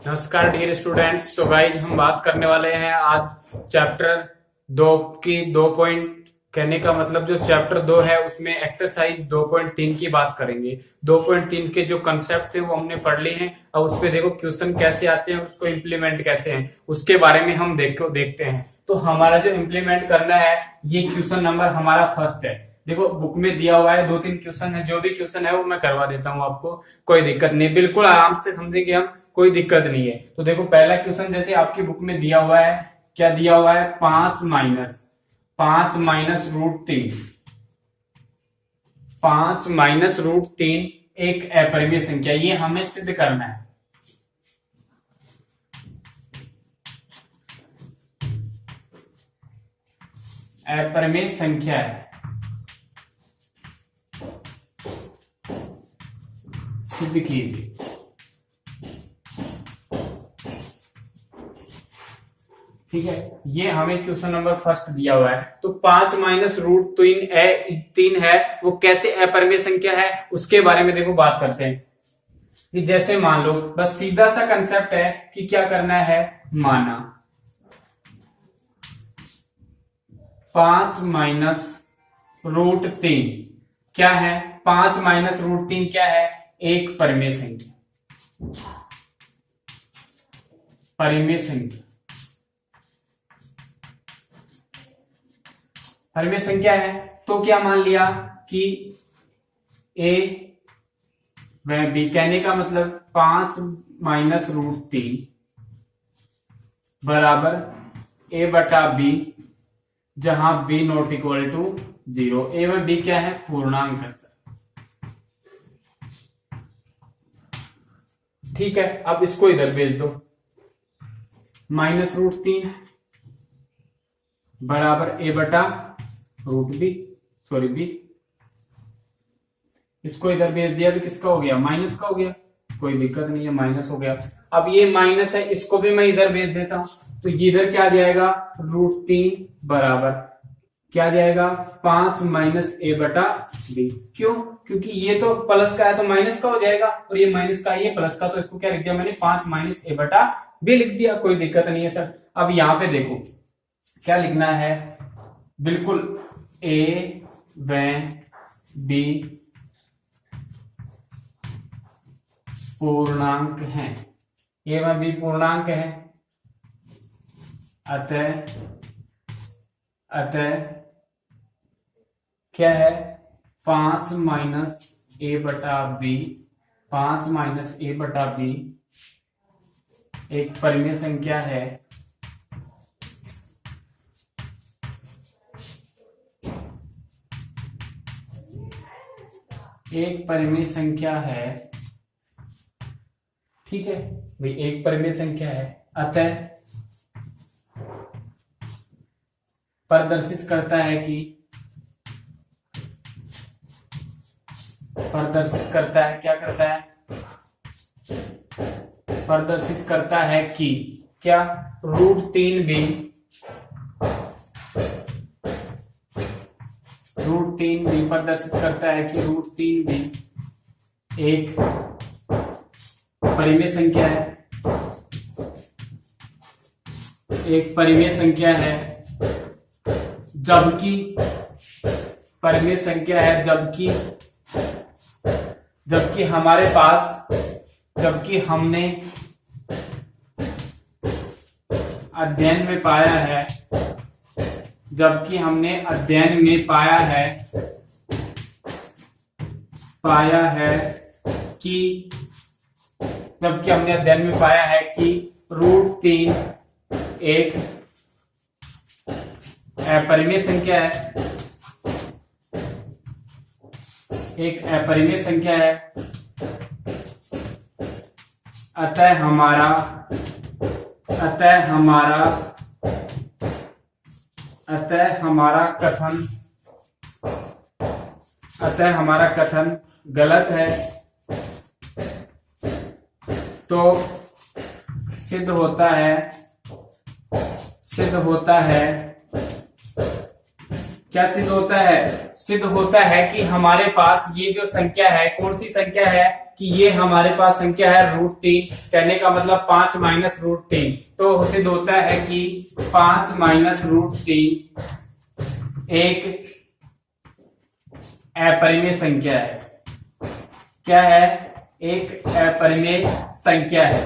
नमस्कार dear students. तो guys हम बात करने वाले हैं आज चैप्टर 2 की 2 पॉइंट, कहने का मतलब जो चैप्टर 2 है उसमें एक्सरसाइज 2.3 की बात करेंगे। 2.3 के जो कंसेप्ट थे वो हमने पढ़ लिए हैं। अब उस पे देखो क्वेश्चन कैसे आते हैं, उसको इम्प्लीमेंट कैसे हैं उसके बारे में हम देखते हैं। तो हमारा जो इम्प्लीमेंट करना है ये क्वेश्चन नंबर हमारा फर्स्ट है। देखो बुक में दिया हुआ है 2-3 क्वेश्चन है, जो भी क्वेश्चन है वो मैं करवा देता हूँ आपको, कोई दिक्कत नहीं, बिल्कुल आराम से समझेंगे हम, कोई दिक्कत नहीं है। तो देखो पहला क्वेश्चन जैसे आपकी बुक में दिया हुआ है, क्या दिया हुआ है, 5 माइनस रूट 3, 5 माइनस रूट 3 एक अपरिमेय संख्या, ये हमें सिद्ध करना है। अपरिमेय संख्या है, सिद्ध कीजिए। ठीक है, ये हमें क्वेश्चन नंबर फर्स्ट दिया हुआ है। तो 5 माइनस रूट 3 है, वो कैसे अपरिमेय संख्या है उसके बारे में देखो बात करते हैं। कि जैसे मान लो, बस सीधा सा कंसेप्ट है कि क्या करना है, माना 5 माइनस रूट 3 क्या है, 5 माइनस रूट 3 क्या है, एक परिमेय संख्या, परिमेय संख्या, परिमेय संख्या है। तो क्या मान लिया कि ए व बी, कहने का मतलब 5 माइनस रूट 3 बराबर ए बटा बी, जहां बी नॉट इक्वल टू 0। ए व बी क्या है, पूर्णांक है सर। ठीक है, अब इसको इधर भेज दो, माइनस रूट 3 बराबर ए बटा रूट बी, सॉरी बी, इसको इधर भेज दिया तो किसका हो गया, माइनस का हो गया, कोई दिक्कत नहीं है, माइनस हो गया। अब ये माइनस है, इसको भी मैं इधर भेज देता हूं, तो इधर क्या जाएगा, रूट 3 बराबर क्या जाएगा, 5 माइनस ए बटा बी। क्यों, क्योंकि ये तो प्लस का है तो माइनस का हो जाएगा, और ये माइनस का, ये प्लस का, तो इसको क्या लिख दिया मैंने, 5 माइनस ए बटा बी लिख दिया, कोई दिक्कत नहीं है सर। अब यहां पे देखो क्या लिखना है, बिल्कुल ए व बी पूर्णांक हैं, ए व बी पूर्णांक है, अतः क्या है, 5 माइनस ए बटा बी, 5 माइनस ए बटा बी एक परिमेय संख्या है, एक परिमेय संख्या है। ठीक है भाई, एक परिमेय संख्या है, अतः प्रदर्शित करता है कि, प्रदर्शित करता है, क्या करता है, प्रदर्शित करता है कि क्या, रूट 3 भी, रूट 3 भी प्रदर्शित करता है कि रूट 3 भी एक परिमेय संख्या है, एक परिमेय संख्या है, जबकि परिमेय संख्या है, जबकि हमारे पास, जबकि हमने अध्ययन में पाया है, जबकि हमने अध्ययन में पाया है कि, जबकि हमने अध्ययन में पाया है कि रूट 3 एक अपरिमेय संख्या है, एक अपरिमेय संख्या है, अतः हमारा कथन गलत है। तो सिद्ध होता है, क्या सिद्ध होता है, सिद्ध होता है कि हमारे पास ये जो संख्या है, कौन सी संख्या है, कि ये हमारे पास संख्या है √3, कहने का मतलब 5 माइनस √3, तो सिद्ध होता है कि 5 माइनस √3 एक अपरिमेय संख्या है। क्या है? एक अपरिमेय संख्या है।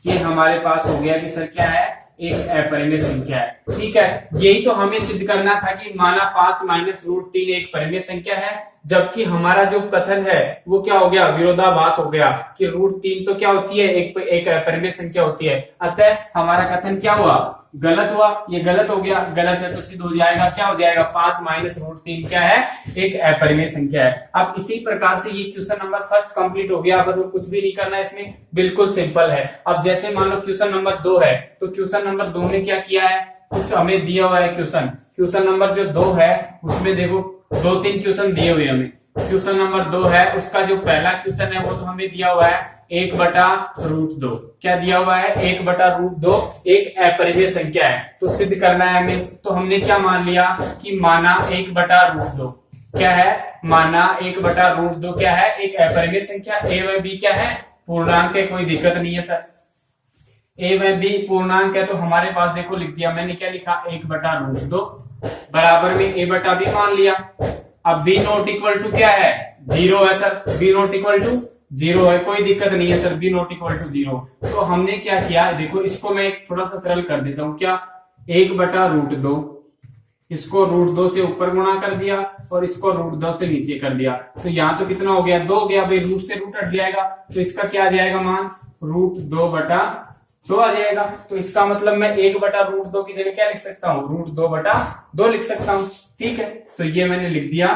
ये हमारे पास हो गया कि सर क्या है? एक अपरिमेय संख्या है। ठीक है, यही तो हमें सिद्ध करना था कि माना 5 माइनस √3 एक परिमेय संख्या है, जबकि हमारा जो कथन है वो क्या हो गया? विरोधाभास हो गया कि √3 तो क्या होती है? एक अपरिमेय संख्या होती है। अतः हमारा कथन क्या हुआ? गलत हुआ। ये गलत हो गया, गलत है तो सिद्ध हो जाएगा, क्या हो जाएगा? 5 माइनस √3 क्या है? एक अपरिमेय संख्या है। अब इसी प्रकार से ये क्वेश्चन नंबर फर्स्ट कंप्लीट हो गया। बस कुछ भी नहीं करना है इसमें, बिल्कुल सिंपल है। अब जैसे मान लो क्वेश्चन नंबर 2 है, तो क्वेश्चन नंबर 2 में क्या किया है? कुछ हमें दिया हुआ है क्वेश्चन नंबर जो 2 है उसमें देखो 2-3 क्वेश्चन दिए हुए हमें। क्वेश्चन नंबर 2 है, उसका जो पहला क्वेश्चन है वो तो हमें दिया हुआ है 1/√2। क्या दिया हुआ है? 1/√2 एक अपरिमेय संख्या है, तो सिद्ध करना है हमें। तो हमने क्या मान लिया कि माना 1/√2 क्या है? माना 1/√2 क्या है? एक अपरिमेय संख्या। ए व बी क्या है? पूर्णांक है, कोई दिक्कत नहीं है सर। ए व बी पूर्णांक है, तो हमारे पास देखो लिख दिया मैंने, क्या लिखा? 1/√2 बराबर में a बटा बी मान लिया। अब b नॉट इक्वल टू क्या है? 0 है sir. b not equal to 0 है, कोई दिक्कत नहीं है sir. b not equal to 0। तो हमने क्या किया? देखो इसको मैं थोड़ा सा सरल कर देता हूं। क्या? 1/√2, इसको √2 से ऊपर गुणा कर दिया और इसको √2 से नीचे कर दिया। तो यहाँ तो कितना हो गया? 2 हो गया भाई, रूट से रूट हट जाएगा, तो इसका क्या आ जाएगा मान? √2/2 आ जाएगा। तो इसका मतलब मैं 1/√2 की जगह क्या लिख सकता हूँ? √2/2 लिख सकता हूँ। ठीक है, तो ये मैंने लिख दिया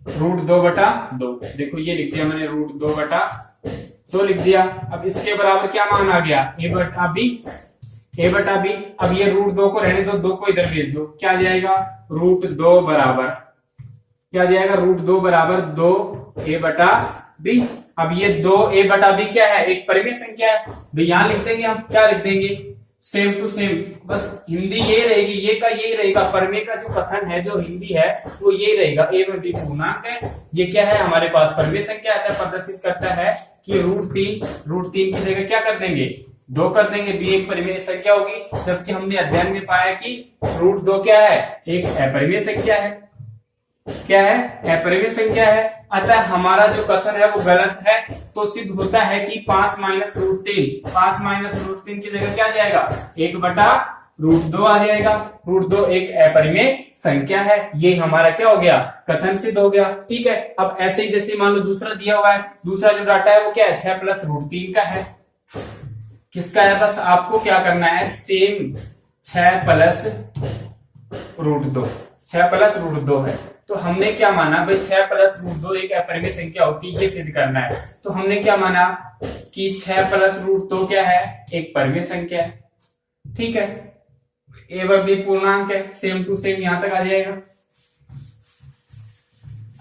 √2/2। देखो ये लिख दिया मैंने, √2/2 लिख दिया। अब इसके बराबर क्या मान आ गया? a बटा बी। अब ये √2 को रहने दो, 2 को इधर भेज दो, क्या आ जाएगा? √2 बराबर क्या आ जाएगा? √2 बराबर 2a बटा बी। अब ये 2a/b क्या है? एक परिमेय संख्या है भाई। यहां लिख देंगे हम, क्या लिख देंगे? सेम टू सेम, बस हिंदी ये रहेगी, ये का यही रहेगा। परिमेय का जो कथन है, जो हिंदी है, वो यही रहेगा। a व b पूर्णांक है, ये क्या है? हमारे पास परिमेय संख्या आता है, प्रदर्शित करता है कि √3 की जगह क्या कर देंगे? 2 कर देंगे। b एक परिमेय संख्या होगी, जबकि हमने अध्ययन में पाया कि √2 क्या है? एक अपरिमेय संख्या है। क्या है? अपरिमेय संख्या है। अतः हमारा जो कथन है वो गलत है, तो सिद्ध होता है कि 5 माइनस √3 की जगह क्या आ जाएगा? 1/√2 आ जाएगा। √2 एक अपरिमेय संख्या है। ये हमारा क्या हो गया? कथन सिद्ध हो गया। ठीक है, अब ऐसे ही जैसे मान लो दूसरा दिया हुआ है, दूसरा जो डाटा है वो क्या है? 6 + √3 का है। किसका है? बस आपको क्या करना है? सेम 6 + √2 है। तो हमने क्या माना भाई? 6 + √2 एक अपरिमेय संख्या होती है, ये सिद्ध करना है। तो हमने क्या माना कि 6 + √2 क्या है? एक परिमेय संख्या है। ठीक है, a व b पूर्णांक है, सेम टू सेम यहां तक आ जाएगा।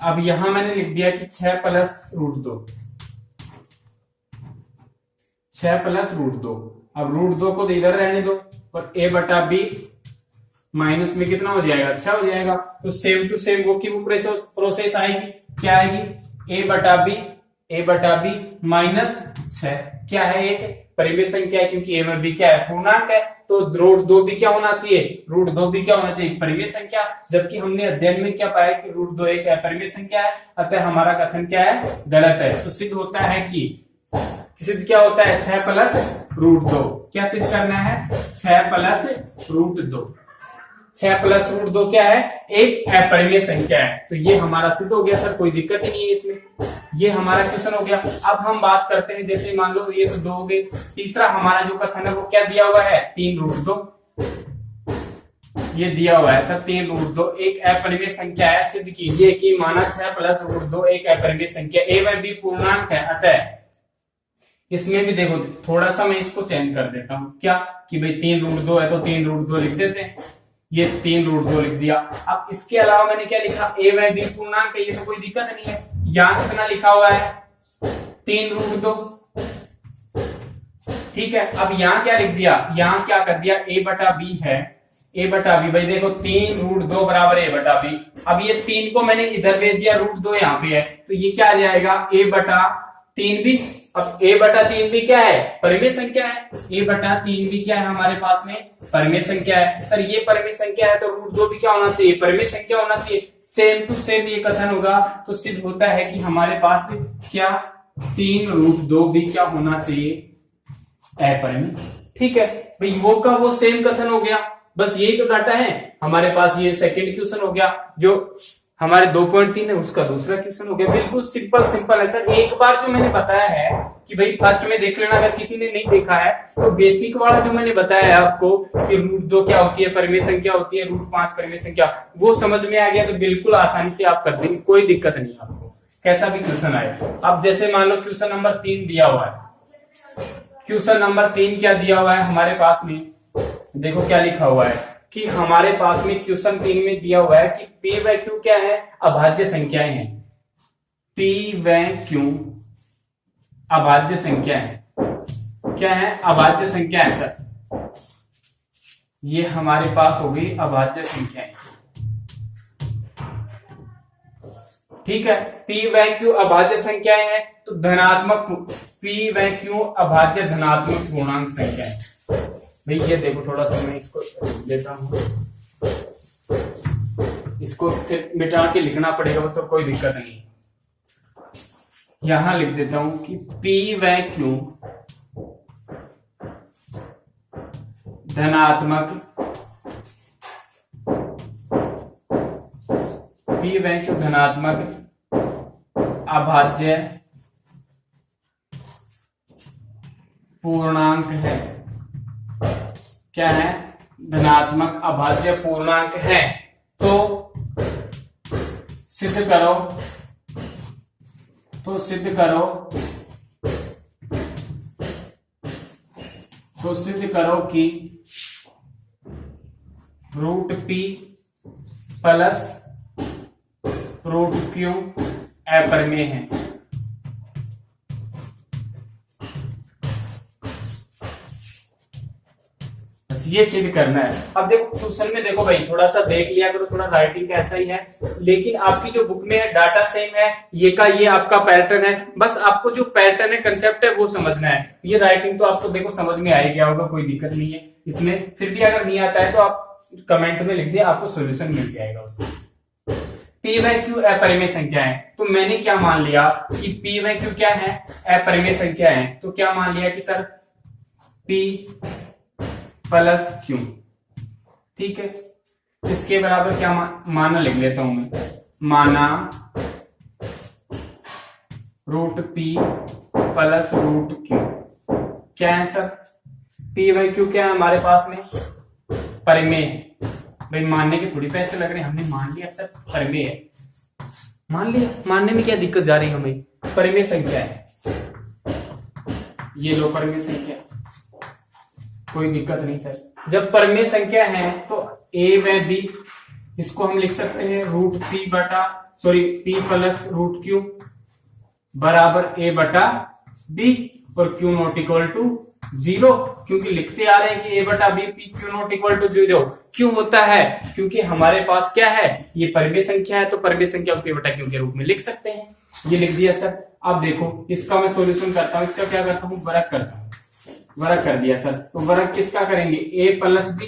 अब यहां मैंने लिख दिया कि 6 + √2 अब √2 को इधर रहने दो और a बटा बी माइनस में कितना हो जाएगा? 6 हो जाएगा। तो सेम टू सेम वो की वो प्रोसेस आएगी। क्या आएगी? a बटा बी -6 क्या है? एक परिमेय संख्या है, क्योंकि a व b क्या है? पूर्णांक है। तो √2 भी क्या होना चाहिए? परिमेय संख्या। जबकि हमने अध्ययन में क्या पाया कि √2 एक अपरिमेय संख्या है, अतः हमारा कथन क्या है? गलत है। तो सिद्ध होता है कि क्या होता है? 6 + √2। क्या सिद्ध करना है? 6 + √2। 6 + √2 क्या है? एक अपरिमेय संख्या है। तो ये हमारा सिद्ध हो गया सर, कोई दिक्कत ही नहीं है इसमें। ये हमारा क्वेश्चन हो गया। अब हम बात करते हैं, जैसे मान लो ये तो 2 हो गए। तीसरा हमारा जो कथन है वो क्या दिया हुआ है? 3√2। ये दिया हुआ है सर 3√2 एक अपरिमेय संख्या है। सिद्ध कीजिए कि माना 6 + √2 एक अपरिमेय संख्या। a व b पूर्णांक है, अतः इसमें भी देखो थोड़ा सा मैं इसको चेंज कर देता हूं। क्या कि भाई 3√2 है तो 3√2 लिख देते हैं। ये 3√2 लिख दिया। अब इसके अलावा मैंने क्या लिखा? a व b पूर्णांक है, ये तो कोई दिक्कत नहीं है। यहां कितना लिखा हुआ है? 3√2। ठीक है, अब यहां क्या लिख दिया? यहां क्या कर दिया? a बटा b है। a बटा b भाई देखो 3√2 बराबर a बटा b। अब ये 3 को मैंने इधर भेज दिया, √2 यहाँ पे है, तो ये क्या आ जाएगा a/3b। अब a/3 भी क्या है, परिमेय संख्या है। a/3 भी क्या है हमारे पास में, परिमेय संख्या है। सर ये परिमेय संख्या है तो √2 भी क्या होना चाहिए, परिमेय संख्या होना चाहिए। सेम टू सेम ये कथन होगा तो सिद्ध होता है कि हमारे पास क्या 3√2 भी क्या होना चाहिए, अपरिमेय। ठीक है भाई, वो का वो सेम कथन हो गया। बस यही तो डाटा है हमारे पास। ये सेकंड क्वेश्चन हो गया, जो हमारे 2.3 है उसका दूसरा क्वेश्चन हो गया। बिल्कुल सिंपल है सर। एक बार जो मैंने बताया है कि भाई फर्स्ट में देख लेना, अगर किसी ने नहीं देखा है तो बेसिक वाला जो मैंने बताया है आपको कि √2 क्या होती है, परिमेय संख्या होती है, √5 परिमेय संख्या, वो समझ में आ गया तो बिल्कुल आसानी से आप कर देंगे, कोई दिक्कत नहीं आपको, कैसा भी क्वेश्चन आए। अब जैसे मान लो क्वेश्चन नंबर 3 दिया हुआ है। क्वेश्चन नंबर 3 क्या दिया हुआ है हमारे पास में, देखो क्या लिखा हुआ है कि हमारे पास में क्वेश्चन 3 में दिया हुआ है कि P व Q क्या है, अभाज्य संख्याएं हैं। P व Q अभाज्य संख्या है, क्या है, अभाज्य संख्या है सर। ये हमारे पास हो गई अभाज्य संख्याएं। ठीक है, P व Q अभाज्य संख्याएं हैं तो धनात्मक P व Q अभाज्य धनात्मक पूर्णांक संख्या है। भाई ये देखो थोड़ा सा मैं इसको देता हूं, इसको फिर मिटा के लिखना पड़ेगा, वो सब कोई दिक्कत नहीं। यहां लिख देता हूं कि P व Q धनात्मक, P व Q धनात्मक अभाज्य पूर्णांक है। क्या है, धनात्मक अभाज्य पूर्णांक है। तो सिद्ध करो, तो सिद्ध करो, तो सिद्ध करो कि √P प्लस √Q अपरिमेय है। ये सिद्ध करना है। अब देखो क्वेश्चन में देखो भाई, थोड़ा सा देख लिया करो, थोड़ा राइटिंग का ऐसा ही है, लेकिन आपकी जो बुक में है डाटा सेम है, ये का ये आपका पैटर्न है। बस आपको जो पैटर्न है, कंसेप्ट है, वो समझना है। ये राइटिंग तो आपको देखो समझ में आ ही गया होगा, कोई दिक्कत नहीं है इसमें। फिर भी अगर नहीं आता है तो आप कमेंट में लिख दिए, आपको सोल्यूशन मिल जाएगा उसमें। P व Q अपरिमेय संख्या है, तो मैंने क्या मान लिया कि P व Q क्या है, अपरिमेय संख्या है। तो क्या मान लिया कि सर P प्लस Q, ठीक है, इसके बराबर क्या माना लिख लेता हूं मैं, माना √P प्लस √Q। क्या है सर, P व Q क्या है हमारे पास में, परिमेय है। भाई मानने के थोड़ी पैसे लग रहे हैं, हमने मान लिया सर परिमेय है, मान लिया, मानने में क्या दिक्कत जा रही है हमें, परिमेय संख्या है। ये लो परिमेय संख्या, कोई दिक्कत नहीं सर। जब परिमेय संख्या है तो a व b, इसको हम लिख सकते हैं P प्लस √Q बराबर a/b और Q नॉट इक्वल टू 0, क्योंकि लिखते आ रहे हैं कि a/b Q not equal to 0। क्यों होता है, क्योंकि हमारे पास क्या है, ये परिमेय संख्या है, तो परिमेय संख्या को a/q के रूप में लिख सकते हैं। ये लिख दिया सर। अब देखो इसका मैं सॉल्यूशन करता हूं, इसका क्या करता हूं, वर्ग करता हूं। वर्ग कर दिया सर, तो वर्ग किसका करेंगे, a प्लस b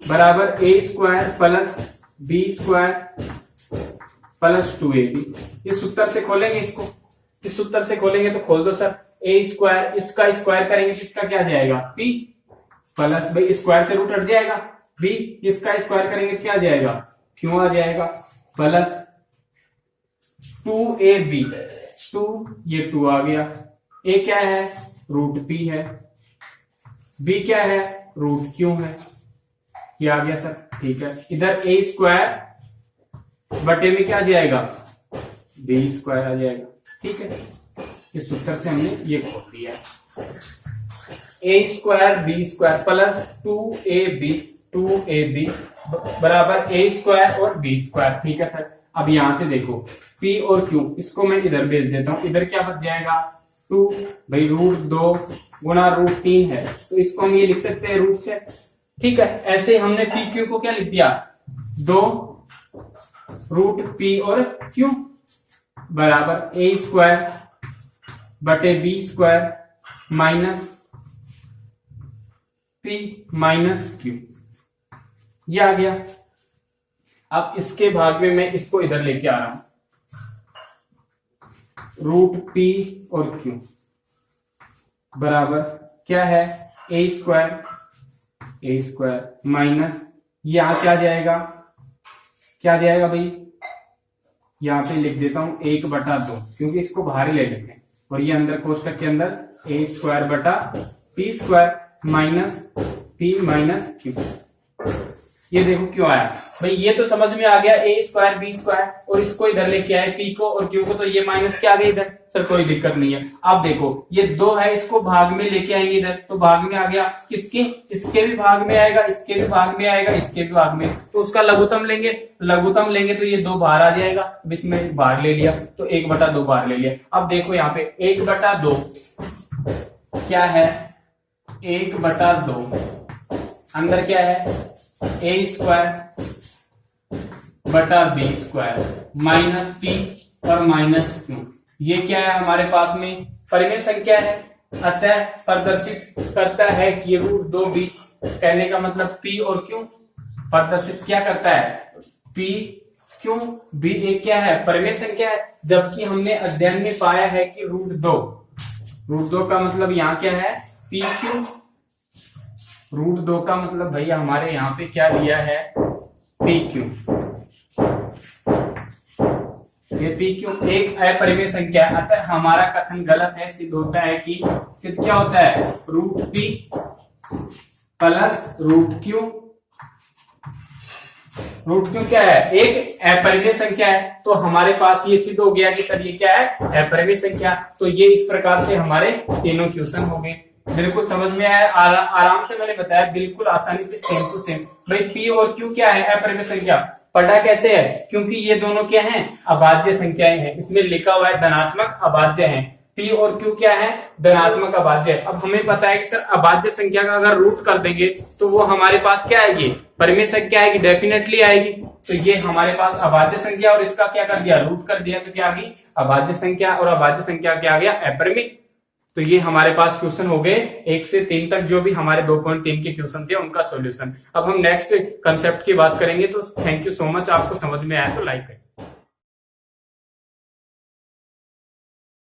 बराबर a² plus b² plus 2ab। इस सूत्र से खोलेंगे इसको, इस सूत्र से खोलेंगे तो खोल दो सर। a², इसका स्क्वायर करेंगे तो इसका क्या जाएगा, p प्लस, भाई स्क्वायर से रूट हट जाएगा, b, इसका स्क्वायर करेंगे तो क्या जाएगा, q आ जाएगा, प्लस 2ab, 2 ये 2 आ गया, a क्या है, √P है, b क्या है, √Q है, ये आ गया सर। ठीक है, इधर a² बटे में क्या आ जाएगा, b² आ जाएगा। ठीक है, इस सूत्र से हमने ये खोल दिया, a² b² प्लस 2ab बराबर a² और b²। ठीक है सर। अब यहां से देखो p और q, इसको मैं इधर भेज देता हूं, इधर क्या बच जाएगा, 2, भाई √2 गुना √3 है, तो इसको हम ये लिख सकते हैं √6। ठीक है, ऐसे हमने PQ को क्या लिख दिया, 2 रूट पी और क्यू बराबर ए स्क्वायर बटे b square minus p minus q. ये आ गया। अब इसके भाग में मैं इसको इधर लेके आ रहा हूं, रूट पी और क्यू बराबर क्या है, ए स्क्वायर माइनस यहां क्या जाएगा, क्या जाएगा भाई, यहां पे लिख देता हूं 1/2 क्योंकि इसको बाहर ही ले लेते हैं, और ये अंदर कोष्टक के अंदर ए स्क्वायर बटा P square minus p minus q. ये देखो क्यों आया भाई, ये तो समझ में आ गया, ए स्क्वायर बी स्क्वायर, और इसको इधर लेके आए पी को और क्यू को, तो ये माइनस क्या आ गया इधर, सर कोई दिक्कत नहीं है। अब देखो ये 2 है, इसको भाग में लेके आएंगे इधर, तो भाग में आ गया, किसके, इसके भी भाग में आएगा, इसके भी भाग में आएगा, इसके भी भाग में, तो उसका लघुत्तम लेंगे, तो ये 2 बाहर आ जाएगा, अब इसमें बाहर ले लिया तो 1/2 बाहर ले लिया। अब देखो यहाँ पे 1/2 क्या है, 1/2 अंदर क्या है, ए स्क्वायर बटा बी स्क्वायर माइनस पी और माइनस क्यू। ये क्या है हमारे पास में, परिमेय संख्या है, अतः प्रदर्शित करता है कि रूट 2 बी, कहने का मतलब पी और क्यू प्रदर्शित क्या करता है, पी क्यू, बी एक क्या है, परिमेय संख्या है, जबकि हमने अध्ययन में पाया है कि रूट 2 का मतलब यहाँ क्या है, पी क्यू, रूट 2 का मतलब भैया हमारे यहाँ पे क्या दिया है, पी क्यू। ये पी क्यू एक अपरिमेय संख्या है, अतः हमारा कथन गलत है। सिद्ध होता है कि, सिद्ध क्या होता है, root p plus root q. Root q क्या है, एक अपरिमेय संख्या है, तो हमारे पास ये सिद्ध हो गया कि सर ये क्या है, अपरिमेय संख्या। तो ये इस प्रकार से हमारे तीनों क्वेश्चन हो गए। बिल्कुल समझ में आया, आराम से मैंने बताया, बिल्कुल आसानी से, सेम टू सेम। भाई पी और क्यू क्या है, अपरिमेय संख्या। पढ़ा कैसे है, क्योंकि ये दोनों क्या हैं, अभाज्य संख्याएं हैं, इसमें लिखा हुआ है धनात्मक अभाज्य हैं। पी और क्यू क्या है, धनात्मक अभाज्य। अब हमें पता है कि सर अभाज्य संख्या का अगर रूट कर देंगे तो वो हमारे पास क्या आएगी, परिमेय संख्या आएगी, डेफिनेटली आएगी। तो ये हमारे पास अभाज्य संख्या, और इसका क्या कर दिया, रूट कर दिया, तो क्या आ गई अभाज्य संख्या, और अभाज्य संख्या क्या आ गया, अपरिमेय। तो ये हमारे पास क्वेश्चन हो गए 1 से 3 तक, जो भी हमारे 2.3 के क्वेश्चन थे उनका सॉल्यूशन। अब हम नेक्स्ट कंसेप्ट की बात करेंगे। तो थैंक यू सो मच, आपको समझ में आया तो लाइक करें।